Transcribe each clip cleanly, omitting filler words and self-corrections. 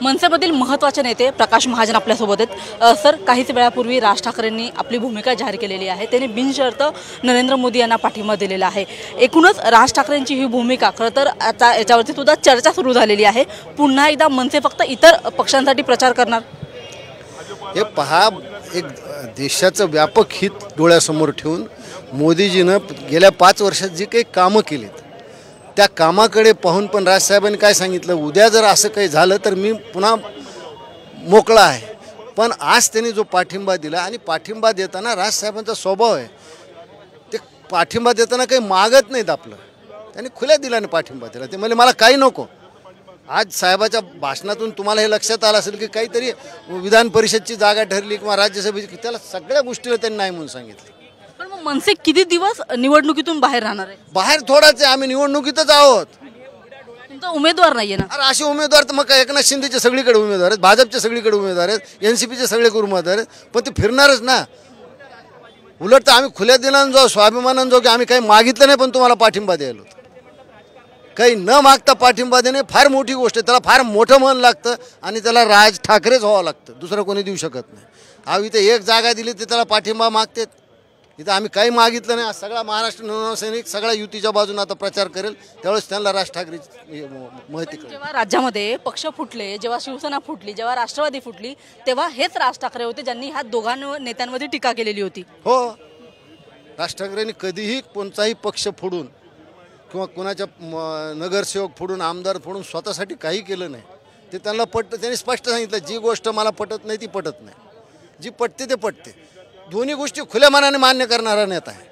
मनसेमधील महत्त्वाचे नेते प्रकाश महाजन आपल्यासोबत आहेत। सर, काहीच वेळापूर्वी राज ठाकरेंनी आपली भूमिका जाहीर केलेली आहे। त्यांनी बिनशर्त नरेंद्र मोदी यांना पाठिंबा दिलेला आहे। एकूणच राज ठाकरेंची ही भूमिका खरं तर आता याच्यावरती सुद्धा चर्चा सुरू झालेली आहे। पुन्हा एकदा मनसे फक्त इतर पक्षांसाठी प्रचार करणार? हे पहा, एक देशाचं व्यापक हित डोळ्यासमोर ठेवून मोदीजीनं गेल्या 5 वर्षात जी काही कामं केलीत त्या कामाकडे पाहून पण राजसाहेबांनी काय सांगितलं, उद्या जर असं काही झालं तर मी पुन्हा मोकळा आहे। पण आज त्यांनी जो पाठिंबा दिला आणि पाठिंबा देताना राजसाहेबांचा स्वभाव आहे, ते पाठिंबा देताना काही मागत नाहीत आपलं, त्यांनी खुल्या दिलाने पाठिंबा दिला। ते म्हणजे मला काही नको। आज साहेबाच्या भाषणातून तुम्हाला हे लक्षात आलं असेल की काहीतरी विधान परिषदची जागा ठरली किंवा राज्यसभेची, त्याला सगळ्या गोष्टीला त्यांनी नाही म्हणून सांगितलं। पण मग मनसे किती दिवस निवडणुकीतून बाहेर राहणार आहे? बाहेर थोडाच आहे, आम्ही निवडणुकीतच आहोत। तुमचा उमेदवार नाहीये ना? अरे असे उमेदवार तर मग काय एकनाथ शिंदेचे सगळीकडे उमेदवार आहेत, भाजपचे सगळीकडे उमेदवार आहेत, एनसीपीचे सगळीकडे उमेदवार आहेत, पण ते फिरणारच ना। उलट तर आम्ही खुल्या दिनानं जाऊ, स्वाभिमानानं जाऊ की आम्ही काही मागितलं नाही पण तुम्हाला पाठिंबा द्यायला होतं। काही न मागता पाठिंबा देणे फार मोठी गोष्ट आहे, त्याला फार मोठं मन लागतं आणि त्याला राज ठाकरेच व्हावं लागतं, दुसरं कोणी देऊ शकत नाही। अहो इथे एक जागा दिली तर त्याला पाठिंबा मागतात, इथं आम्ही काही मागितलं नाही। सगळा महाराष्ट्र नवसैनिक सगळ्या युतीच्या बाजूने आता प्रचार करेल, त्यावेळेस त्यांना राज ठाकरेची माहिती करेल। जेव्हा राज्यामध्ये पक्ष फुटले, जेव्हा शिवसेना फुटली, जेव्हा राष्ट्रवादी फुटली, तेव्हा हेच राज ठाकरे होते ज्यांनी ह्या दोघांवर नेत्यांमध्ये टीका केलेली होती। हो, राज ठाकरेंनी कधीही कोणताही पक्ष फोडून किंवा कोणाच्या नगरसेवक फोडून, आमदार फोडून स्वतःसाठी काही केलं नाही। ते त्यांना पटतं, त्यांनी स्पष्ट सांगितलं, जी गोष्ट मला पटत नाही ती पटत नाही, जी पटते ते पटते। दोन्ही गोष्टी खुल्या मनाने मान्य करणारा नेता आहे।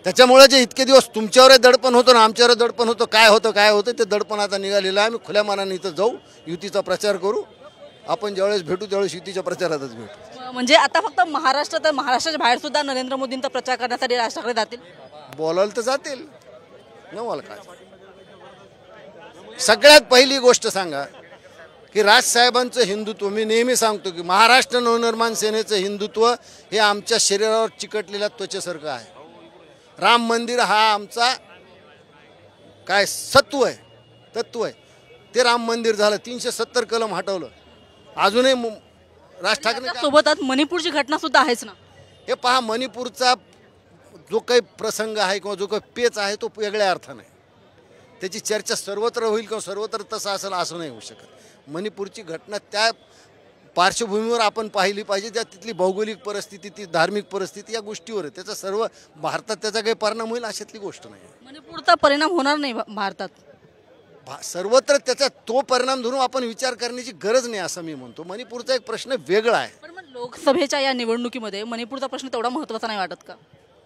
त्याच्यामुळे जे इतके दिवस तुमच्यावर दडपण होतं ना, आमच्यावर दडपण होतं, काय होतं ते दडपण आता निघालेलं आहे। आम्ही खुल्या मनाने इथं जाऊ, युतीचा प्रचार करू। आपण ज्यावेळेस भेटू त्यावेळेस युतीच्या प्रचारातच भेटू। म्हणजे आता फक्त महाराष्ट्राच्या बाहेर सुद्धा नरेंद्र मोदींचा प्रचार करण्यासाठी राज ठाकरे जातील? बोलायला तर जातील न, मला काय। सगळ्यात पहिली गोष्ट सांगा की राजसाहेबांचं हिंदुत्व, मी नेहमी सांगतो की महाराष्ट्र नवनिर्माण सेनेचं हिंदुत्व हे आमच्या शरीरावर चिकटलेल्या त्वचेसारखं आहे। राम मंदिर हा आमचा काय तत्व आहे, ते राम मंदिर झालं, 370 कलम हटवलं, अजूनही राज ठाकरे सोबतच मणिपूरची घटना सुद्धा आहेच ना। हे पहा, मणिपूरचा जो काही प्रसंग आहे किंवा जो काही पेच आहे तो वेगळ्या अर्थाने आहे, त्याची चर्चा सर्वत्र होईल किंवा सर्वत्र तसं असेल असं नाही होऊ शकत। मणिपूरची घटना त्या पार्श्वभूमीवर आपण पाहिली पाहिजे, त्या तिथली भौगोलिक परिस्थिती, ती धार्मिक परिस्थिती, या गोष्टीवर आहे। त्याचा सर्व भारतात त्याचा काही परिणाम होईल अशातली गोष्ट नाही। मणिपूरचा परिणाम होणार नाही भारतात, सर्वत्र त्याचा तो परिणाम धरून आपण विचार करण्याची गरज नाही असं मी म्हणतो। मणिपूरचा एक प्रश्न वेगळा आहे। पण मग लोकसभेच्या या निवडणुकीमध्ये मणिपूरचा प्रश्न तेवढा महत्त्वाचा नाही वाटत का?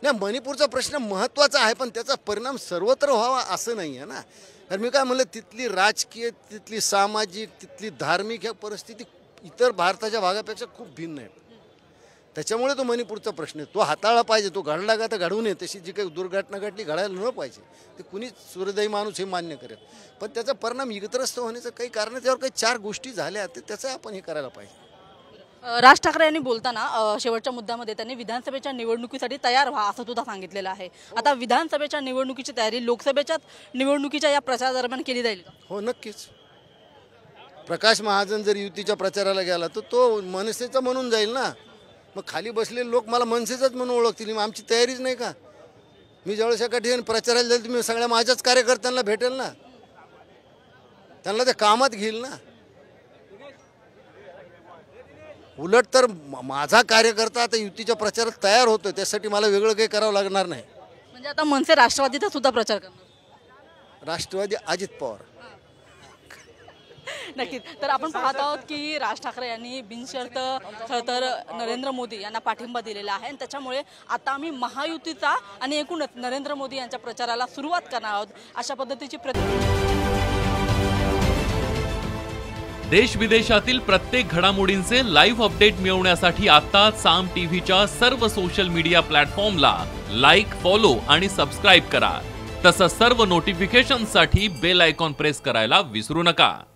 नाही, मणिपूरचा प्रश्न महत्त्वाचा आहे, पण त्याचा परिणाम सर्वत्र व्हावा असं नाही आहे ना। तर मी काय म्हणलं, तिथली राजकीय, तिथली सामाजिक, तिथली धार्मिक ह्या परिस्थिती इतर भारताच्या भागापेक्षा खूप भिन्न आहे। त्याच्यामुळे तो मणिपूरचा प्रश्न आहे, तो हाताळला पाहिजे। तो घडला का तर घडवू नये, तशी जी काही दुर्घटना घडली घडायला न पाहिजे, ते कुणीच सूर्यदायी माणूस हे मान्य करेल, पण त्याचा परिणाम इतरस्त होण्याचं काही कारण, त्यावर काही 4 गोष्टी झाल्या तर त्याचं आपण हे करायला पाहिजे। राज ठाकरे यांनी बोलताना शेवटच्या मुद्द्यामध्ये त्यांनी विधानसभेच्या निवडणुकीसाठी तयार व्हा असं सुद्धा सांगितलेलं आहे। आता विधानसभेच्या निवडणुकीची तयारी लोकसभेच्या निवडणुकीच्या या प्रचारादरम्यान केली जाईल का? हो, नक्कीच। प्रकाश महाजन जर युतीच्या प्रचाराला गेला तर तो मनसेचा म्हणून जाईल ना, मग खाली बसलेले लोक मला मनसेचाच म्हणून ओळखतील। मग आमची तयारीच नाही का? मी ज्यावेळेस एका ठिकाणी प्रचाराला जाईल तर मी सगळ्या माझ्याच कार्यकर्त्यांना भेटेल ना, त्यांना त्या कामात घेईल ना। उलट तर माझा कार्यकर्ता आता युतीच्या प्रचारात तयार होतो, त्यासाठी मला वेगळं काही करावं लागणार नाही। म्हणजे आता मनसे राष्ट्रवादीचा सुद्धा प्रचार करणार? राष्ट्रवादी अजित पवार। नक्कीच। तर आपण पाहत आहोत की राज ठाकरे यांनी बिनशर्त खरं तर नरेंद्र मोदी यांना पाठिंबा दिलेला आहे आणि त्याच्यामुळे आता आम्ही महायुतीचा आणि एकूणच नरेंद्र मोदी यांच्या प्रचाराला सुरुवात करणार आहोत अशा पद्धतीची देश विदेशातील प्रत्येक घडामोडींचे लाईव्ह अपडेट मिळवण्यासाठी आता साम टीव्हीच्या सर्व सोशल मीडिया प्लॅटफॉर्मला लाईक, फॉलो आणि सबस्क्राईब करा। तसंच सर्व नोटिफिकेशनसाठी बेल आयकॉन प्रेस करायला विसरू नका।